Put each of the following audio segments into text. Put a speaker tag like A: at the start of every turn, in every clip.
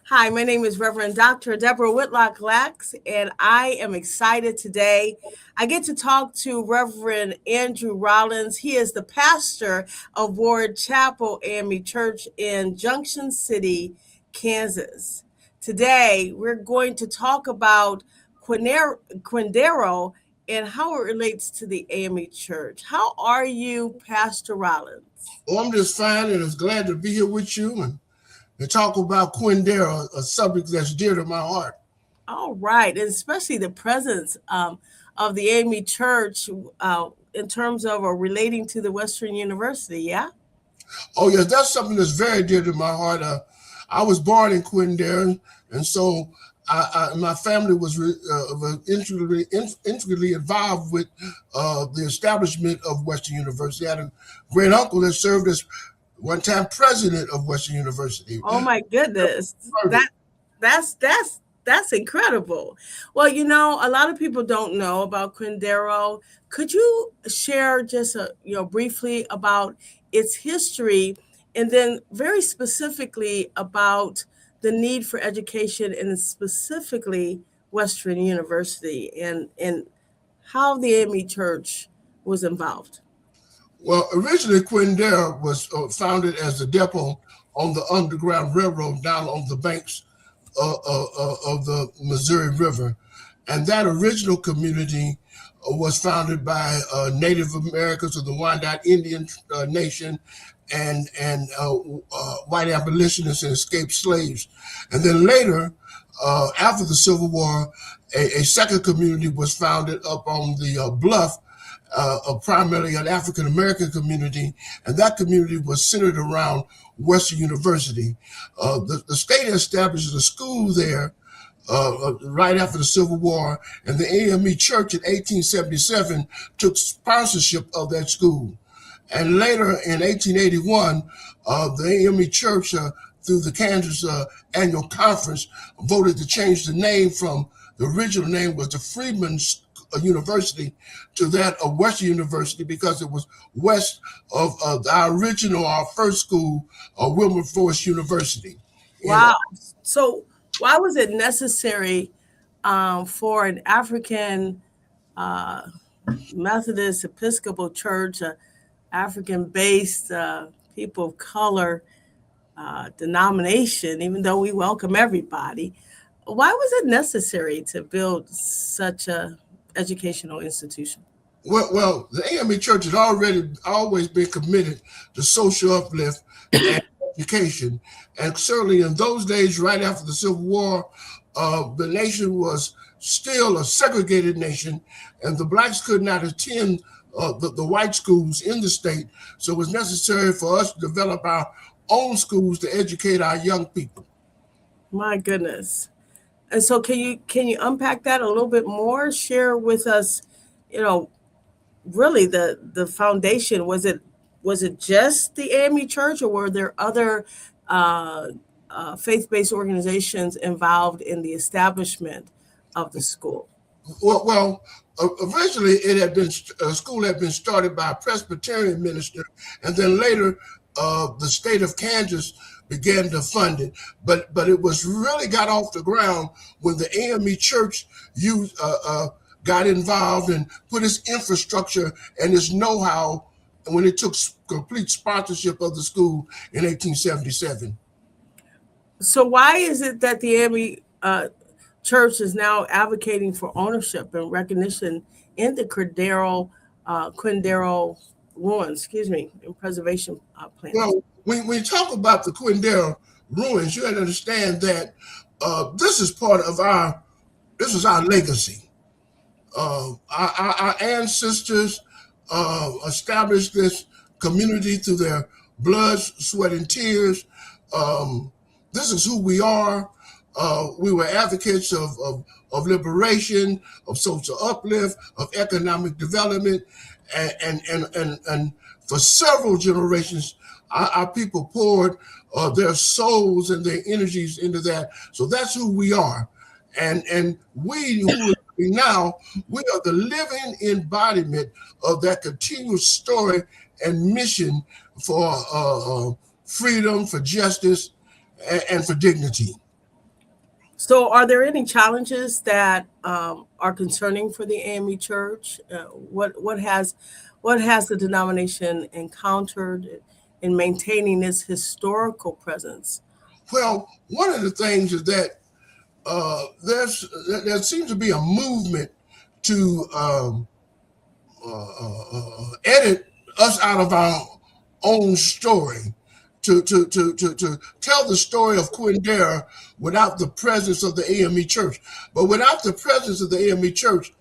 A: Hi, my name is Reverend Dr. Deborah Whitlock Lax, and I am excited today. I get to talk to Reverend Andrew Rollins. He is the pastor of Ward Chapel AME Church in Junction City, Kansas. Today, we're going to talk about Quindaro and how it relates to the AME Church. How are you, Pastor Rollins?
B: Oh, I'm just fine and is glad to be here with you and to talk about Quindaro, a subject that's dear to my heart.
A: All right, and especially the presence of the AME Church in terms of or relating to the Western University, yeah?
B: Oh, yes, that's something that's very dear to my heart. I was born in Quindaro, and so my family was intricately involved with the establishment of Western University. I had a great uncle that served as one time president of Western University.
A: Oh my goodness. That's incredible. Well, a lot of people don't know about Quindaro. Could you share just briefly about its history and then very specifically about the need for education and specifically Western University and how the AME Church was involved?
B: Well, originally Quindaro was founded as a depot on the Underground Railroad down on the banks of the Missouri River. And that original community was founded by Native Americans of the Wyandot Indian Nation and white abolitionists and escaped slaves. And then later, after the Civil War, a second community was founded up on the bluff, primarily an African American community, and that community was centered around Western University. The state established a school there right after the Civil War, and the AME Church in 1877 took sponsorship of that school. And later in 1881, the AME Church, through the Kansas Annual Conference, voted to change the name from the original name was the Freedman University to that of Western University because it was west of our first school, Wilberforce University.
A: Wow. So, why was it necessary for an African uh, Methodist Episcopal Church, African based people of color denomination, even though we welcome everybody? Why was it necessary to build such a educational institution?
B: Well, the AME Church had always been committed to social uplift and education. And certainly in those days, right after the Civil War, the nation was still a segregated nation, and the blacks could not attend the white schools in the state. So it was necessary for us to develop our own schools to educate our young people.
A: My goodness. And so can you unpack that a little bit more? Share with us, you know, really the foundation. Was it just the AME Church, or were there other uh, faith-based organizations involved in the establishment of the school?
B: Well, originally it had been school had been started by a Presbyterian minister, and then later the state of Kansas began to fund it. But it was really got off the ground when the AME Church used got involved and put its infrastructure and its know-how when it took complete sponsorship of the school in 1877.
A: So why is it that the AME Church is now advocating for ownership and recognition in the Quindaro ruins, excuse me, and preservation plans?
B: Well, when you talk about the Quindaro ruins, you have to understand that this is part of this is our legacy. Our ancestors established this community through their blood, sweat, and tears. Um, this is who we are. We were advocates of liberation, of social uplift, of economic development, and for several generations, our people poured their souls and their energies into that. So that's who we are, and we who are now, we are the living embodiment of that continuous story and mission for freedom, for justice, and for dignity.
A: So, are there any challenges that are concerning for the AME Church? What has the denomination encountered in maintaining its historical presence?
B: Well, one of the things is that there seems to be a movement to edit us out of our own story, to tell the story of Quindera without the presence of the AME Church. But without the presence of the AME Church,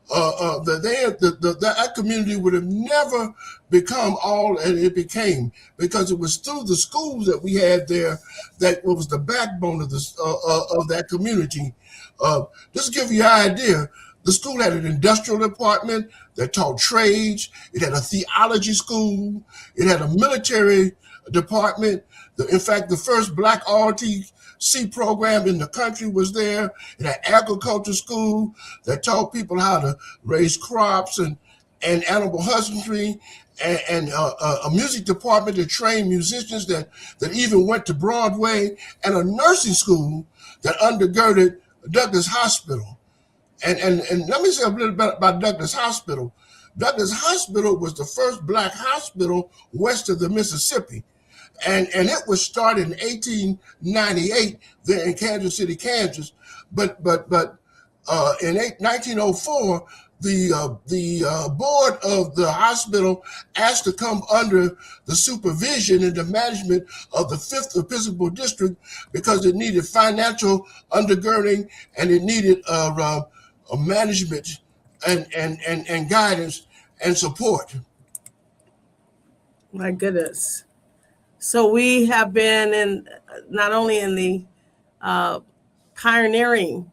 B: that community would have never become all that it became, because it was through the schools that we had there that was the backbone of that community. Uh, just to give you an idea, the school had an industrial department that taught trades. It had a theology school. It had a military department. In fact, the first black ROTC program in the country was there. It had agriculture school that taught people how to raise crops and animal husbandry, and a music department that trained musicians that even went to Broadway, and a nursing school that undergirded Douglas Hospital. And let me say a little bit about Douglas Hospital. Douglas Hospital was the first black hospital west of the Mississippi. And it was started in 1898 there in Kansas City, Kansas. But in 1904, the board of the hospital asked to come under the supervision and the management of the Fifth Episcopal District, because it needed financial undergirding, and it needed management and guidance and support.
A: My goodness. So we have been in not only in the uh, pioneering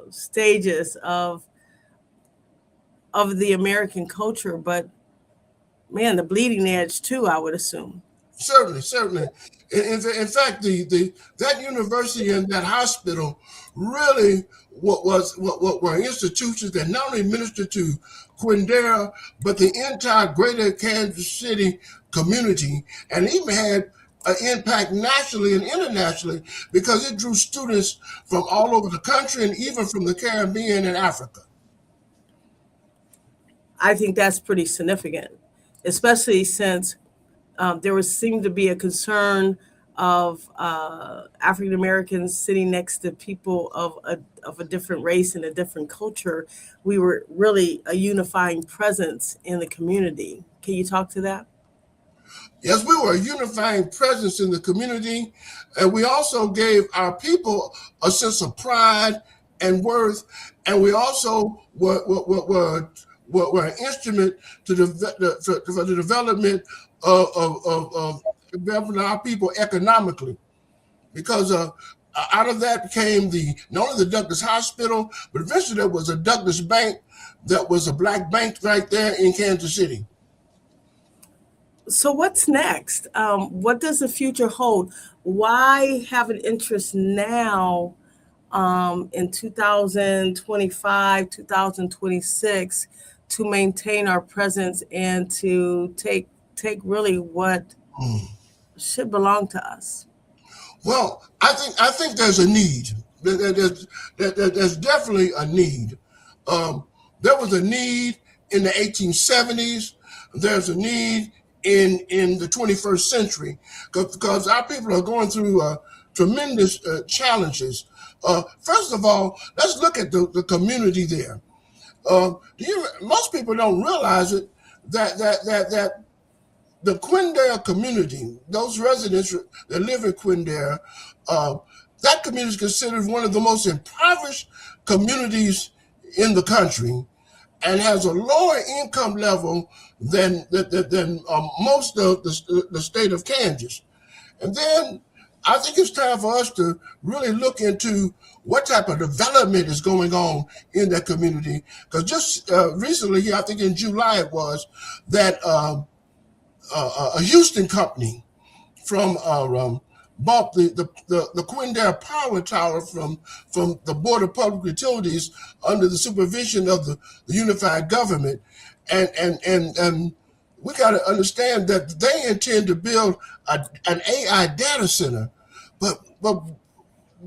A: stages of the American culture, but man, the bleeding edge too, I would assume.
B: Certainly, certainly. In fact, the that university and that hospital really what were institutions that not only ministered to Quindera, but the entire greater Kansas City community, and even had an impact nationally and internationally, because it drew students from all over the country and even from the Caribbean and Africa.
A: I think that's pretty significant, especially since there was seemed to be a concern of African Americans sitting next to people of a different race and a different culture. We were really a unifying presence in the community. Can you talk to that?
B: Yes, we were a unifying presence in the community, and we also gave our people a sense of pride and worth, and we also were an instrument for the development of developing our people economically, because out of that came the not only the Douglas Hospital, but eventually there was a Douglas Bank that was a black bank right there in Kansas City.
A: So what's next? What does the future hold? Why have an interest now in 2025, 2026 to maintain our presence and to take really what
B: Hmm.
A: should belong to us?
B: Well, I think there's a need. There's definitely a need. Um, there was a need in the 1870s. There's a need in the 21st century, because our people are going through tremendous challenges. First of all, let's look at the community there. Most people don't realize it, that the Quindare community, those residents that live in Quindare, uh, that community is considered one of the most impoverished communities in the country, and has a lower income level than most of the state of Kansas. And then I think it's time for us to really look into what type of development is going on in that community. Because just recently, here, I think in July it was, that a Houston company from bought the Quindare Power Tower from the Board of Public Utilities under the supervision of the unified government, and we got to understand that they intend to build an AI data center, but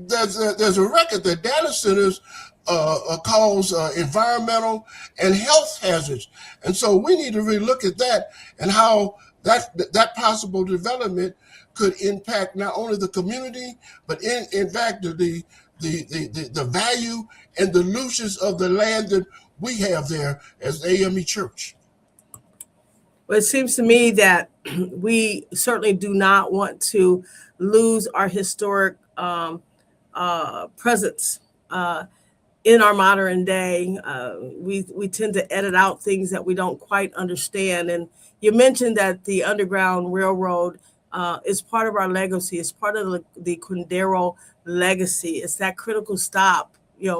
B: there's a record that data centers cause environmental and health hazards, and so we need to really look at that and how that possible development could impact not only the community but in fact the value and the uses of the land that we have there as AME Church.
A: Well, it seems to me that we certainly do not want to lose our historic presence in our modern day. We tend to edit out things that we don't quite understand. And you mentioned that the Underground Railroad is part of our legacy. It's part of the Quindaro legacy. It's that critical stop,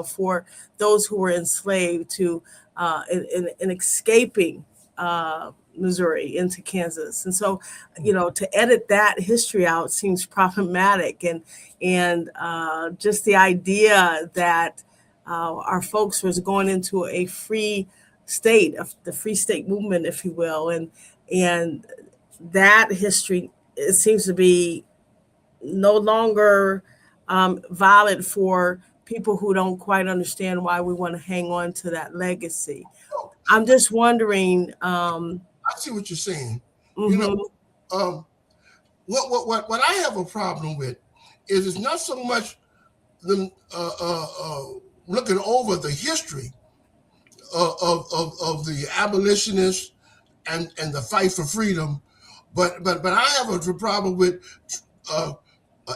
A: for those who were enslaved to in escaping Missouri into Kansas. And so, to edit that history out seems problematic. And just the idea that our folks was going into a free state, of the free state movement, if you will, and that history, it seems to be no longer valid for people who don't quite understand why we want to hang on to that legacy.
B: So
A: I'm just wondering.
B: I see what you're saying. You know,
A: Mhm.
B: um, what I have a problem with is it's not so much them looking over the history of the abolitionists and the fight for freedom, but I have a problem with uh,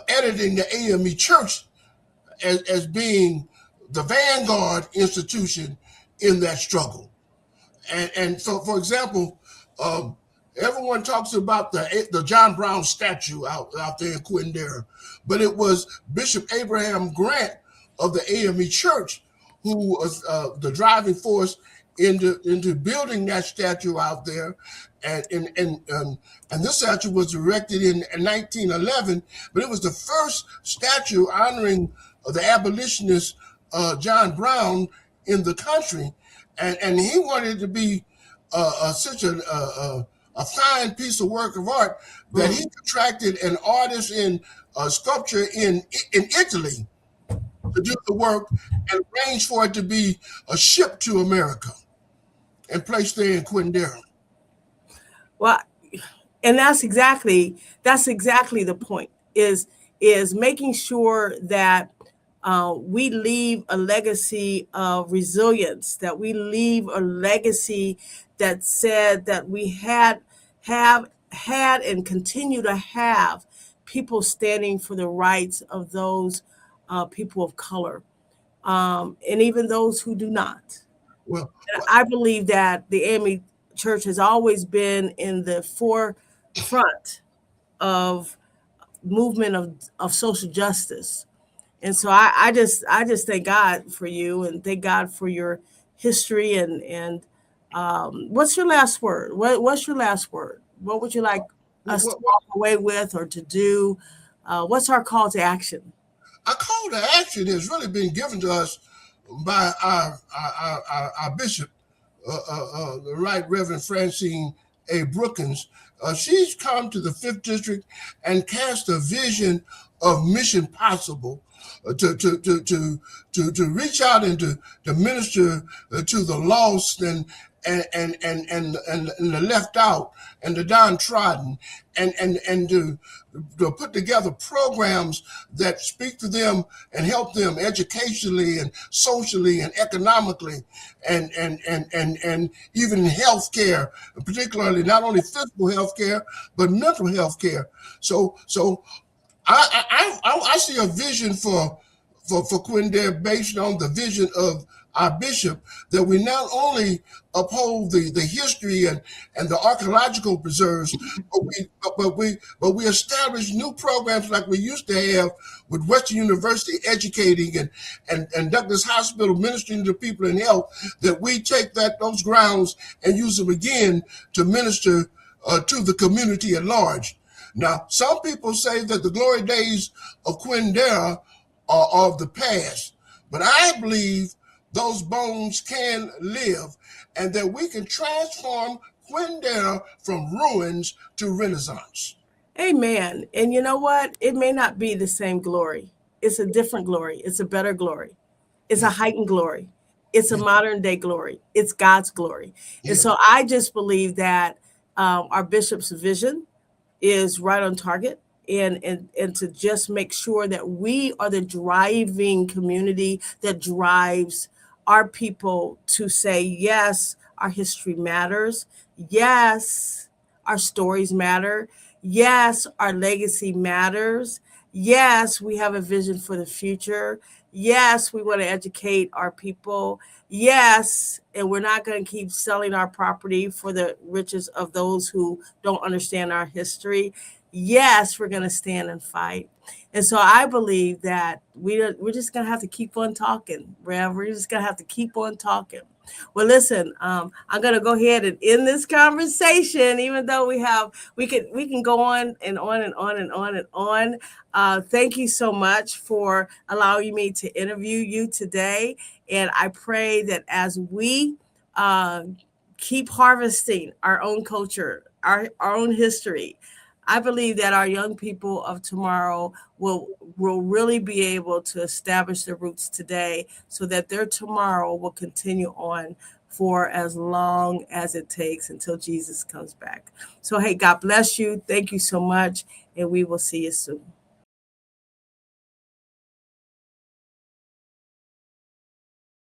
B: editing the AME Church as being the vanguard institution in that struggle. And so, for example, um, everyone talks about the John Brown statue out there in Quindara, but it was Bishop Abraham Grant of the AME Church who was the driving force into building that statue out there, and this statue was erected in 1911, but it was the first statue honoring the abolitionist John Brown in the country, and he wanted to be such a fine piece of work of art that he contracted an artist in sculpture in Italy to do the work and arranged for it to be shipped to America and placed there in Quindara.
A: Well, and that's exactly the point, is making sure that we leave a legacy of resilience, that we leave a legacy that said that we have had and continue to have people standing for the rights of those people of color, and even those who do not.
B: Well,
A: I believe that the AME Church has always been in the forefront of movement of social justice. And so I just thank God for you, and thank God for your history. And what's your last word? What's your last word? What would you like us to
B: what
A: walk away with or to do? What's our call to action?
B: a call to action has really been given to us by our bishop, the Right Reverend Francine A. Brookins. She's come to the Fifth District and cast a vision of Mission Possible to reach out and to minister to the lost and the left out and the downtrodden, and to put together programs that speak to them and help them educationally and socially and economically and even in healthcare, particularly not only physical healthcare but mental health care. So I see a vision for Quindare based on the vision of our bishop, that we not only uphold the history and the archaeological preserves, but we establish new programs like we used to have with Western University educating and Douglas Hospital ministering to people in health, that we take those grounds and use them again to minister to the community at large. Now, some people say that the glory days of Quindara are of the past, but I believe those bones can live and that we can transform Quindara from ruins to renaissance.
A: Amen. And you know what? It may not be the same glory. It's a different glory. It's a better glory. It's a
B: Yes.
A: heightened glory. It's a
B: Yes.
A: modern day glory. It's God's glory. And so
B: Yes.
A: I just believe that our bishop's vision is right on target, and to just make sure that we are the driving community that drives our people to say yes, our history matters, yes, our stories matter, yes, our legacy matters, yes, we have a vision for the future, yes, we want to educate our people, yes, and we're not going to keep selling our property for the riches of those who don't understand our history. Yes, we're going to stand and fight. And so I believe that we're just going to have to keep on talking, Rev. We're just going to have to keep on talking. Well, listen, I'm going to go ahead and end this conversation, even though we can go on and on and on and on and on. Thank you so much for allowing me to interview you today, and I pray that as we uh, keep harvesting our own culture, our own history, I believe that our young people of tomorrow will really be able to establish their roots today so that their tomorrow will continue on for as long as it takes until Jesus comes back. So hey, God bless you. Thank you so much, and we will see you soon.